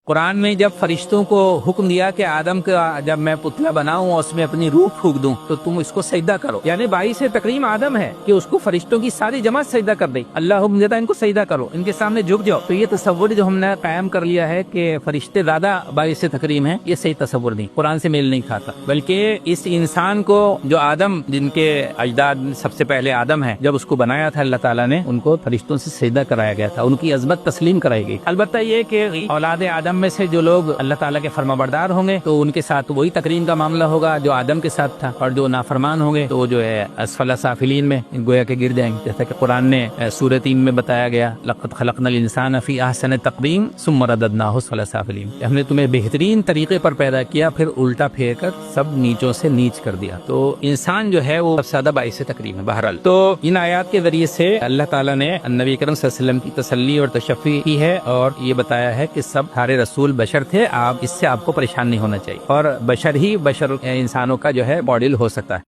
قرآن میں جب فرشتوں کو حکم دیا کہ آدم کا جب میں پتلا بناؤں اور اس میں اپنی روح پھونک دوں تو تم اس کو سجدہ کرو، یعنی باعث تکریم آدم ہے کہ اس کو فرشتوں کی ساری جماعت سجدہ کر دی۔ اللہ حکم دیتا ہے ان کو سجدہ کرو، ان کے سامنے جھک جاؤ۔ تو یہ تصور جو ہم نے قائم کر لیا ہے کہ فرشتے زیادہ باعث تکریم ہیں، یہ صحیح تصور نہیں، قرآن سے میل نہیں کھاتا۔ بلکہ اس انسان کو جو آدم، جن کے اجداد سب سے پہلے آدم ہے، جب اس کو بنایا تھا اللہ تعالیٰ نے، ان کو فرشتوں سے سجدہ کرایا گیا تھا، ان کی عظمت تسلیم کرائی گئی۔ البتہ یہ کہ اولاد آدم میں سے جو لوگ اللہ تعالیٰ کے فرمانبردار ہوں گے تو ان کے ساتھ وہی تکریم کا معاملہ ہوگا جو آدم کے ساتھ تھا، اور جو نافرمان ہوں گے تو وہ جو ہے اسفل سافلین میں گویا کہ گر جائیں گے، جیسا کہ قرآن نے سورۃ 3 میں بتایا گیا، لقد خلقنا الانسان فی احسن تقویم ثم رددناہ اسفل سافلین، ہم نے تمہیں بہترین طریقے پر پیدا کیا پھر الٹا پھیر کر سب نیچوں سے نیچ کر دیا۔ تو انسان جو ہے وہ سب سے زیادہ باعث تکریم ہے۔ بہرحال تو ان آیات کے ذریعے سے اللہ تعالیٰ نے نبی کریم صلی اللہ علیہ وسلم کی تسلی اور تشفی کی ہے، اور یہ بتایا ہے کہ سب سارے رسول بشر تھے، آپ اس سے آپ کو پریشان نہیں ہونا چاہیے، اور بشر ہی بشر انسانوں کا جو ہے ماڈل ہو سکتا ہے۔